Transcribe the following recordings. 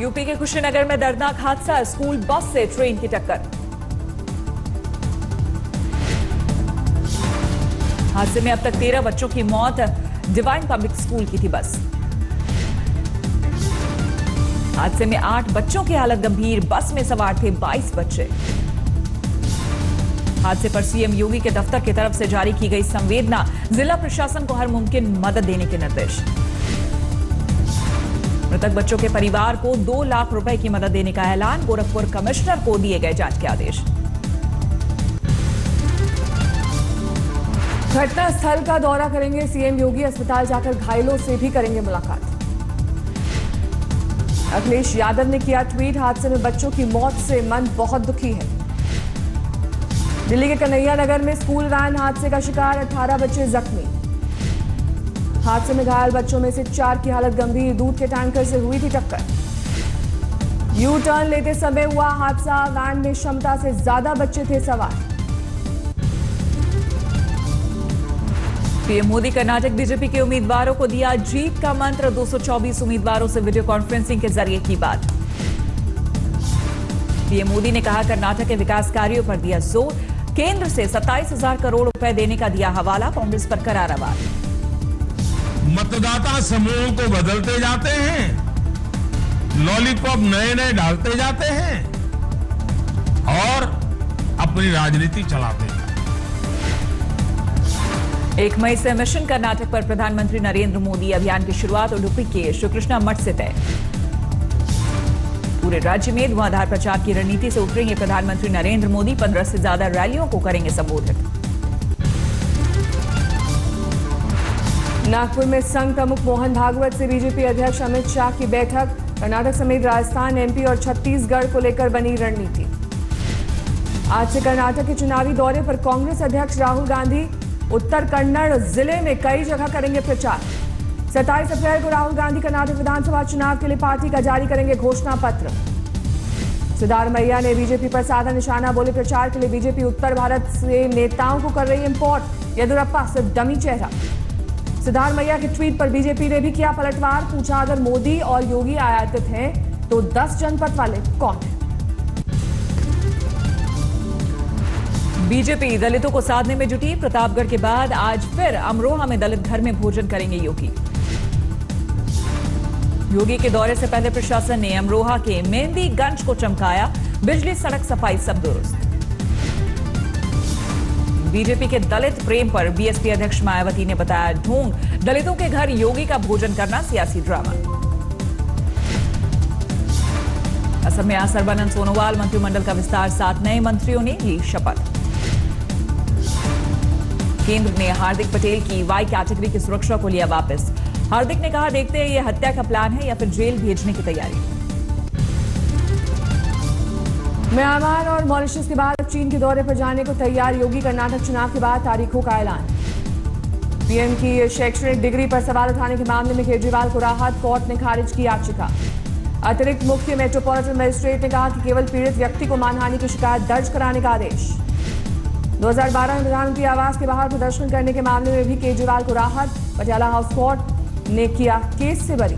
UP के कुशीनगर में दर्दनाक हादसा, स्कूल बस से ट्रेन की टक्कर। हादसे में अब तक 13 बच्चों की मौत, डिवाइन पब्लिक स्कूल की थी बस। हादसे में 8 बच्चों की हालत गंभीर, बस में सवार थे 22 बच्चे। हादसे पर सीएम योगी के दफ्तर की तरफ से जारी की गई संवेदना, जिला प्रशासन को हर मुमकिन मदद देने के निर्देश। मृतक बच्चों के परिवार को 2 लाख रुपए की मदद देने का ऐलान, गोरखपुर कमिश्नर को दिए गए जांच के आदेश। घटना स्थल का दौरा करेंगे सीएम योगी, अस्पताल जाकर घायलों से भी करेंगे मुलाकात। अखिलेश यादव ने किया ट्वीट, हादसे में बच्चों की मौत से मन बहुत दुखी है। दिल्ली के कन्हैया नगर में स्कूल वैन हादसे का शिकार, 18 बच्चे जख्मी। हादसे में घायल बच्चों में से 4 की हालत गंभीर, दूध के टैंकर से हुई थी टक्कर। यू टर्न लेते समय हुआ हादसा, वैन में क्षमता से ज्यादा बच्चे थे सवार। पीएम मोदी कर्नाटक बीजेपी के उम्मीदवारों को दिया जीत का मंत्र, 224 उम्मीदवारों से वीडियो कॉन्फ्रेंसिंग के जरिए की बात। पीएम मोदी ने कहा कर्नाटक के विकास कार्यों पर दिया जोर, केंद्र से 27,000 करोड़ रुपए देने का दिया हवाला, कांग्रेस पर करारा वार। मतदाता समूह को बदलते जाते हैं, लॉलीपॉप नए नए डालते जाते हैं और अपनी राजनीति चलाते हैं। 1 मई से मिशन कर्नाटक पर प्रधानमंत्री नरेंद्र मोदी अभियान की शुरुआत उडुपी के श्री कृष्णा मठ से तय। पूरे राज्य में धुआंधार प्रचार की रणनीति से उतरेंगे प्रधानमंत्री नरेंद्र मोदी, 15 से ज्यादा रैलियों को करेंगे संबोधित। नागपुर में संघ प्रमुख मोहन भागवत से बीजेपी अध्यक्ष अमित शाह की बैठक, कर्नाटक समेत राजस्थान, एमपी और छत्तीसगढ़ को लेकर बनी रणनीति। आज से कर्नाटक के चुनावी दौरे पर कांग्रेस अध्यक्ष राहुल गांधी, उत्तर कन्नड़ जिले में कई जगह करेंगे प्रचार। 27 अप्रैल को राहुल गांधी कर्नाटक विधानसभा चुनाव के लिए पार्टी का जारी करेंगे घोषणा पत्र। सिद्धारमैया ने बीजेपी पर साधा निशाना, बोले प्रचार के लिए बीजेपी उत्तर भारत से नेताओं को कर रही इंपोर्ट, येदियुरप्पा सिर्फ डमी चेहरा। सिद्धारमैया के ट्वीट पर बीजेपी ने भी किया पलटवार, पूछा अगर मोदी और योगी आयातित हैं तो 10 जनपद वाले कौन है। बीजेपी दलितों को साधने में जुटी, प्रतापगढ़ के बाद आज फिर अमरोहा में दलित घर में भोजन करेंगे योगी। योगी के दौरे से पहले प्रशासन ने अमरोहा के मेहंदीगंज को चमकाया, बिजली सड़क सफाई सब दुरुस्त। बीजेपी के दलित प्रेम पर बीएसपी अध्यक्ष मायावती ने बताया ढोंग, दलितों के घर योगी का भोजन करना सियासी ड्रामा। असम में आज सर्बानंद सोनोवाल मंत्रिमंडल का विस्तार, 7 नए मंत्रियों ने ली शपथ। केंद्र ने हार्दिक पटेल की वाई कैटेगरी की सुरक्षा को लिया वापस। हार्दिक ने कहा देखते हैं ये हत्या का प्लान है या फिर जेल भेजने की तैयारी। म्यांमार और मॉरिशस के बाद चीन के दौरे पर जाने को तैयार योगी, कर्नाटक चुनाव के बाद तारीखों का ऐलान। पीएम की शैक्षणिक डिग्री पर सवाल उठाने के मामले में केजरीवाल को राहत, कोर्ट ने खारिज की याचिका। अतिरिक्त मुख्य मेट्रोपॉलिटन मजिस्ट्रेट ने कहा कि केवल पीड़ित व्यक्ति को मानहानि की शिकायत दर्ज कराने का आदेश। 2012 में प्रधानमंत्री आवास के बाहर प्रदर्शन करने के मामले में भी केजरीवाल को राहत, पटियाला हाउस कोर्ट ने किया केस से बरी।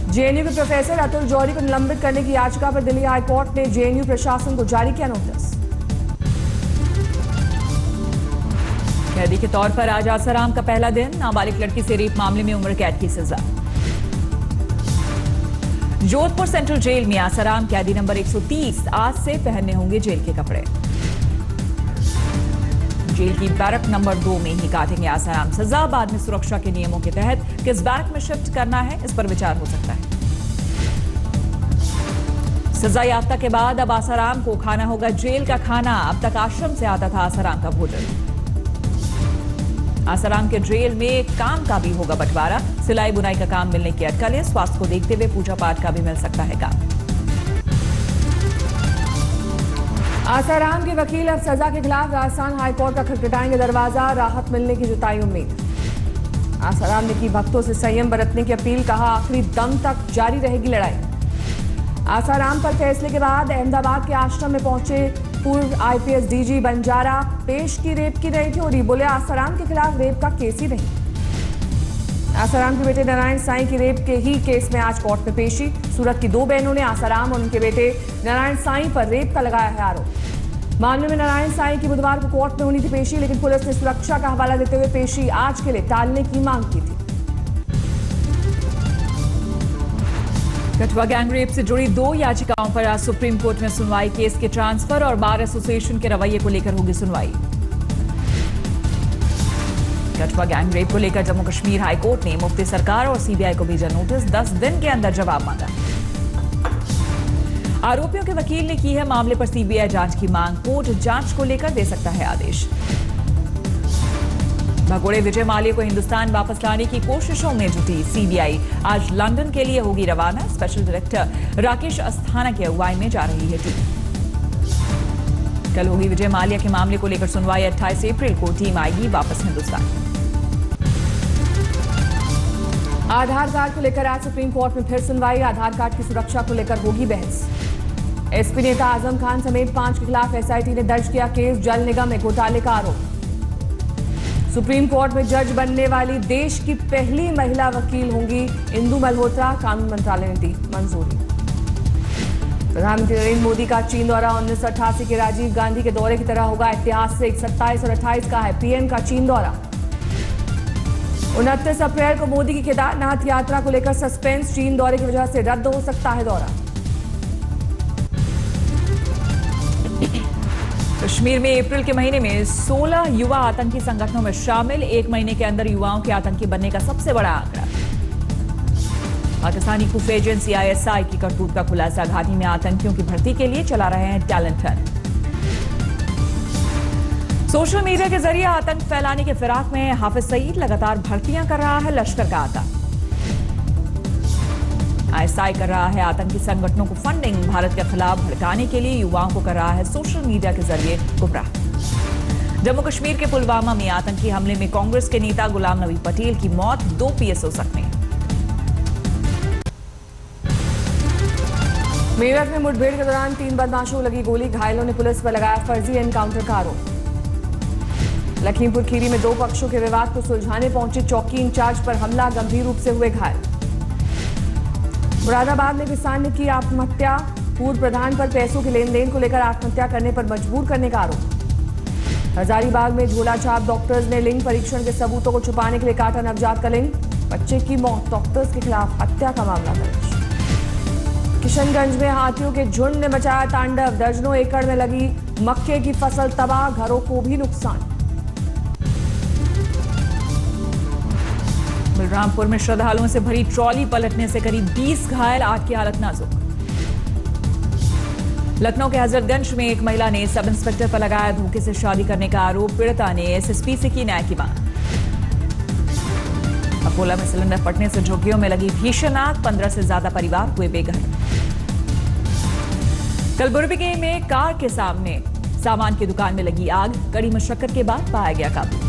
जेएनयू के प्रोफेसर अतुल जौहरी को निलंबित करने की याचिका पर दिल्ली हाईकोर्ट ने जेएनयू प्रशासन को जारी किया नोटिस। कैदी के तौर पर आज आसाराम का पहला दिन, नाबालिग लड़की से रेप मामले में उम्र कैद की सजा। जोधपुर सेंट्रल जेल में आसाराम कैदी नंबर 130 आज से पहनने होंगे जेल के कपड़े। जेल की बैरक नंबर 2 में ही काटेंगे आसाराम सजा, बाद में सुरक्षा के नियमों के तहत किस बैरक में शिफ्ट करना है इस पर विचार हो सकता है। सजा याफ्ता के बाद अब आसाराम को खाना होगा जेल का खाना, अब तक आश्रम से आता था आसाराम का भोजन। आसाराम के जेल में काम का भी होगा बंटवारा, सिलाई बुनाई का काम मिलने की अटकल है, स्वास्थ्य को देखते हुए पूजा पाठ का भी मिल सकता है काम। आसाराम के वकील अब सजा के खिलाफ राजस्थान हाईकोर्ट का खटखटाएंगे दरवाजा, राहत मिलने की जताई उम्मीद। आसाराम ने की भक्तों से संयम बरतने की अपील, कहा आखिरी दम तक जारी रहेगी लड़ाई। आसाराम पर फैसले के बाद अहमदाबाद के आश्रम में पहुंचे पूर्व आईपीएस डीजी बंजारा, पेश की रेप की नई थ्योरी, बोले आसाराम के खिलाफ रेप का केस ही नहीं। आसाराम के बेटे नारायण साईं की रेप के ही केस में आज कोर्ट में पेशी। सूरत की दो बहनों ने आसाराम और उनके बेटे नारायण साईं पर रेप का लगाया है आरोप। मामले में नारायण साईं की बुधवार को कोर्ट में होनी थी पेशी, लेकिन पुलिस ने सुरक्षा का हवाला देते हुए पेशी आज के लिए टालने की मांग की थी। कठुआ गैंगरेप से जुड़ी 2 याचिकाओं पर आज सुप्रीम कोर्ट में सुनवाई। केस के ट्रांसफर और बार एसोसिएशन के रवैये को लेकर होगी सुनवाई। कठुआ गैंगरेप को लेकर जम्मू कश्मीर हाईकोर्ट ने मुफ्ती सरकार और सीबीआई को भेजा नोटिस। 10 दिन के अंदर जवाब मांगा। आरोपियों के वकील ने की है मामले पर सीबीआई जांच की मांग। कोर्ट जांच को लेकर दे सकता है आदेश। भगोड़े विजय माल्या को हिंदुस्तान वापस लाने की कोशिशों में जुटी सीबीआई। आज लंदन के लिए होगी रवाना। स्पेशल डायरेक्टर राकेश अस्थाना की अगुवाई में जा रही है टीम। कल होगी विजय माल्या के मामले को लेकर सुनवाई। 28 अप्रैल को टीम आएगी वापस हिंदुस्तान। आधार कार्ड को लेकर आज सुप्रीम कोर्ट में फिर सुनवाई। आधार कार्ड की सुरक्षा को लेकर होगी बहस। एसपी नेता आजम खान समेत 5 के खिलाफ एसआईटी ने दर्ज किया केस। जल निगम में घोटाले का आरोप। सुप्रीम कोर्ट में जज बनने वाली देश की पहली महिला वकील होंगी इंदु मल्होत्रा। कानून मंत्रालय ने दी मंजूरी। प्रधानमंत्री नरेंद्र मोदी का चीन दौरा 1988 के राजीव गांधी के दौरे की तरह होगा ऐतिहासिक। 27 और 28 का है पीएम का चीन दौरा। 29 अप्रैल को मोदी की केदारनाथ यात्रा को लेकर सस्पेंस। चीन दौरे की वजह से रद्द हो सकता है दौरा। कश्मीर में अप्रैल के महीने में 16 युवा आतंकी संगठनों में शामिल। 1 महीने के अंदर युवाओं के आतंकी बनने का सबसे बड़ा आंकड़ा। पाकिस्तानी खुफिया एजेंसी आईएसआई की करतूत का खुलासा। घाटी में आतंकियों की भर्ती के लिए चला रहे हैं टैलेंट हंट। सोशल मीडिया के जरिए आतंक फैलाने के फिराक में हाफिज सईद लगातार भर्तियां कर रहा है लश्कर का आता। आईएसआई कर रहा है आतंकी संगठनों को फंडिंग। भारत के खिलाफ भड़काने के लिए युवाओं को कर रहा है सोशल मीडिया के जरिए गुमराह। जम्मू कश्मीर के पुलवामा में आतंकी हमले में कांग्रेस के नेता गुलाम नबी पटेल की मौत। 2 पीएसओ जख्मी। मेरठ में मुठभेड़ के दौरान 3 बदमाशों लगी गोली। घायलों ने पुलिस पर लगाया फर्जी एनकाउंटर का आरोप। लखीमपुर खीरी में 2 पक्षों के विवाद को सुलझाने पहुंचे चौकी इंचार्ज पर हमला। गंभीर रूप से हुए घायल। मुरादाबाद में किसान ने की आत्महत्या। पूर्व प्रधान पर पैसों के लेन देन को लेकर आत्महत्या करने पर मजबूर करने का आरोप। हजारीबाग में झोला छाप डॉक्टर्स ने लिंग परीक्षण के सबूतों को छुपाने के लिए काटा नवजात का लिंग। बच्चे की मौत। डॉक्टर्स के खिलाफ हत्या का मामला दर्ज। किशनगंज में हाथियों के झुंड ने मचाया तांडव। दर्जनों एकड़ में लगी मक्के की फसल तबाह। घरों को भी नुकसान। बलरामपुर में श्रद्धालुओं से भरी ट्रॉली पलटने से करीब 20 घायल। 8 की हालत नाजुक। लखनऊ के हजरतगंज में एक महिला ने सब इंस्पेक्टर पर लगाया धोखे से शादी करने का आरोप। पीड़िता ने एसएसपी से की न्याय की मांग। अकोला में सिलेंडर फटने से झुग्गियों में लगी भीषण आग। 15 से ज्यादा परिवार हुए बेघर। कलबुर्गी में कार के सामने सामान की दुकान में लगी आग। कड़ी मशक्कत के बाद पाया गया काबू।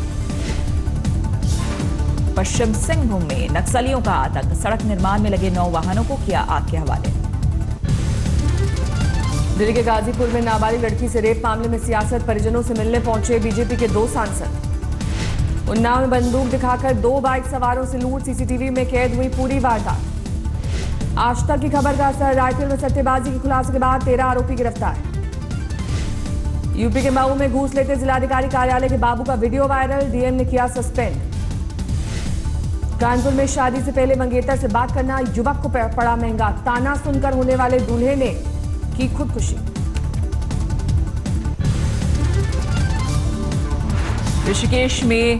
पश्चिम सिंहभूम में नक्सलियों का आतंक। सड़क निर्माण में लगे 9 वाहनों को किया आग के हवाले। दिल्ली के गाजीपुर में नाबालिग लड़की से रेप मामले में सियासत। परिजनों से मिलने पहुंचे बीजेपी के 2 सांसद। उन्नाव में बंदूक दिखाकर 2 बाइक सवारों से लूट। सीसीटीवी में कैद हुई पूरी वारदात। आज तक की खबर का असर। रायपुर में सट्टेबाजी के खुलासे के बाद 13 आरोपी गिरफ्तार। यूपी के मऊ में घूस लेते जिलाधिकारी कार्यालय के बाबू का वीडियो वायरल। डीएम ने किया सस्पेंड। कानपुर में शादी से पहले मंगेतर से बात करना युवक को पड़ा महंगा। ताना सुनकर होने वाले दूल्हे ने की खुदकुशी। ऋषिकेश में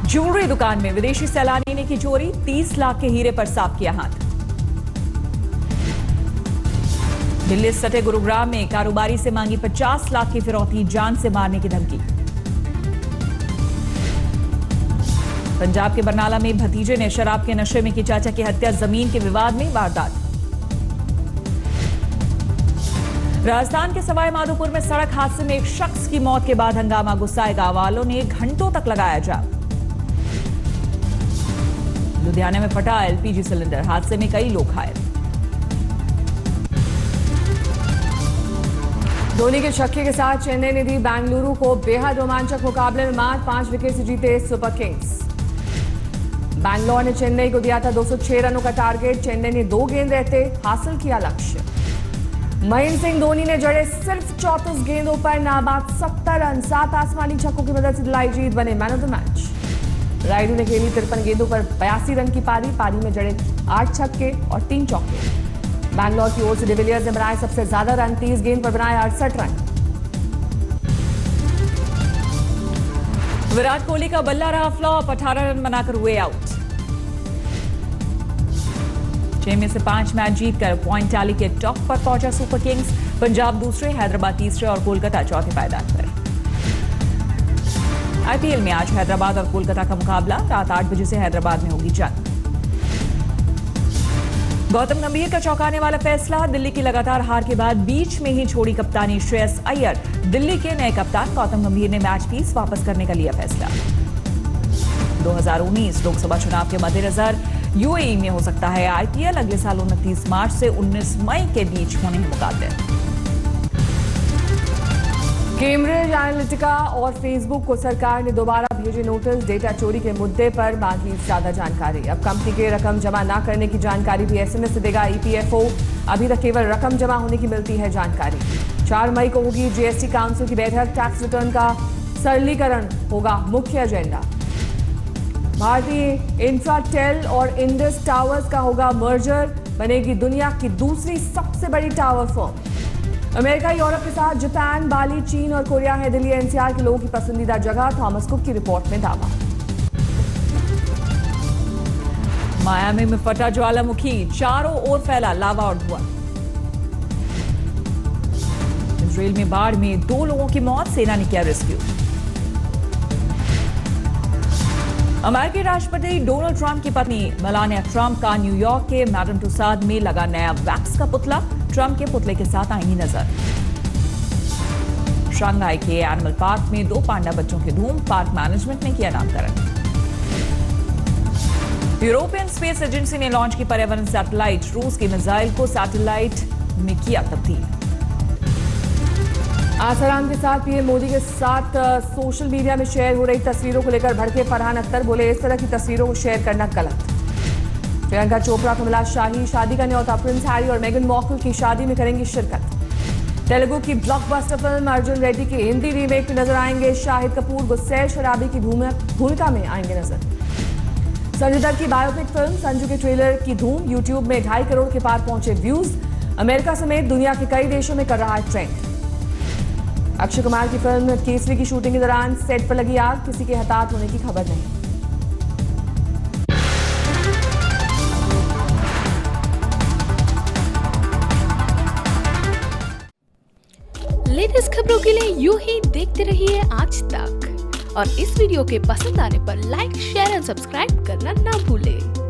ज्वेलरी दुकान में विदेशी सैलानी ने की चोरी। 30 लाख के हीरे पर सांप किया हाथ। दिल्ली से सटे गुरुग्राम में कारोबारी से मांगी 50 लाख की फिरौती। जान से मारने की धमकी। पंजाब के बरनाला में भतीजे ने शराब के नशे में की चाचा की हत्या। जमीन के विवाद में वारदात। राजस्थान के सवाई माधोपुर में सड़क हादसे में एक शख्स की मौत के बाद हंगामा। गुस्साए गांव वालों ने घंटों तक लगाया जाम। लुधियाना में फटा एलपीजी सिलेंडर। हादसे में कई लोग घायल। धोनी के छक्के के साथ चेन्नई ने दी बेंगलुरु को बेहद रोमांचक मुकाबले में मात। 5 विकेट से जीते सुपर किंग्स। बैंगलोर ने चेन्नई को दिया था 206 रनों का टारगेट। चेन्नई ने 2 गेंद रहते हासिल किया लक्ष्य। महेंद्र सिंह धोनी ने जड़े सिर्फ 34 गेंदों पर नाबाद 70 रन। 7 आसमानी छक्कों की मदद से दिलाई जीत, बने man of the match. Rayudu ने खेली 53 गेंदों पर 82 रन की पारी। पारी में जड़े 8 छक्के और 3 चौके। बैंगलोर की ओर से डिविलियर्स ने बनाए सबसे ज्यादा रन, 30 गेंद पर बनाए 68 रन। विराट कोहली का बल्ला रहा फ्लॉप, 18 रन बनाकर हुए आउट। 6 में से 5 मैच जीतकर पॉइंट टैली के टॉप पर पहुंचा सुपर किंग्स। पंजाब दूसरे, हैदराबाद तीसरे और कोलकाता चौथे पायदान पर। आईपीएल में आज हैदराबाद और कोलकाता का मुकाबला। रात 8 बजे से हैदराबाद में होगी जंग। गौतम गंभीर का चौंकाने वाला फैसला। दिल्ली की लगातार हार के बाद बीच में ही छोड़ी कप्तानी श्रेयस अय्यर। दिल्ली के नए कप्तान गौतम गंभीर ने मैच फीस वापस करने का लिया फैसला। 2019 लोकसभा चुनाव के मद्देनजर यूएई में हो सकता है आईपीएल। अगले साल 29 मार्च से 19 मई के बीच होने हैं मुकाबले। कैम्ब्रिज एनालिटिका और फेसबुक को सरकार ने दोबारा भेजे नोटिस। डेटा चोरी के मुद्दे पर मांगी ज्यादा जानकारी। अब कंपनी के रकम जमा न करने की जानकारी भी एसएमएस से देगा ईपीएफओ। अभी तक केवल रकम जमा होने की मिलती है जानकारी। 4 मई को होगी जीएसटी काउंसिल की बैठक। टैक्स रिटर्न का सरलीकरण होगा मुख्य एजेंडा। भारतीय इंफ्राटेल और इंडस टावर्स का होगा मर्जर। बनेगी दुनिया की दूसरी सबसे बड़ी टावर फर्म। अमेरिका, यूरोप के साथ जापान, बाली, चीन और कोरिया है दिल्ली एनसीआर के लोगों की पसंदीदा जगह। थॉमस कुक की रिपोर्ट में दावा। मायामी में फटा ज्वालामुखी, चारों ओर फैला लावा और धुआं। इजराइल में बाढ़ में 2 लोगों की मौत, सेना ने किया रेस्क्यू। अमेरिकी राष्ट्रपति डोनाल्ड ट्रंप की पत्नी मेलानिया ट्रंप का न्यूयॉर्क के मैडम तुसाद में लगा नया वैक्स का पुतला। ट्रंप के पुतले के साथ आएंगी नजर। शंघाई के एनिमल पार्क में 2 पांडा बच्चों की धूम, पार्क मैनेजमेंट ने किया नामकरण। यूरोपियन स्पेस एजेंसी ने लॉन्च की पर्यावरण सैटेलाइट। रूस की मिसाइल को सैटेलाइट में किया तब्दील। आसाराम के साथ पीएम मोदी के साथ सोशल मीडिया में शेयर हो रही तस्वीरों को लेकर भड़के फरहान अख्तर। बोले इस तरह की तस्वीरों को शेयर करना गलत। प्रियंका चोपड़ा को मिला शादी का न्योता। प्रिंस हैरी और मेगन मॉर्कल की शादी में करेंगी शिरकत। तेलुगु की ब्लॉकबस्टर फिल्म अर्जुन रेड्डी की हिंदी रीमेक में नजर आएंगे शाहिद कपूर। गुस्सैल शराबी की भूमिका में आएंगे नजर। संजय दत्त की बायोपिक फिल्म संजू के ट्रेलर की धूम। यूट्यूब में 2.5 करोड़ के पार पहुंचे व्यूज। अमेरिका समेत दुनिया के कई देशों में कर रहा है ट्रेंड। अक्षय कुमार की फिल्म केसरी की शूटिंग के दौरान सेट पर लगी आग। किसी के हताहत होने की खबर नहीं। लेटेस्ट खबरों के लिए यूं ही देखते रहिए आज तक और इस वीडियो के पसंद आने पर लाइक, शेयर एंड सब्सक्राइब करना ना भूलें।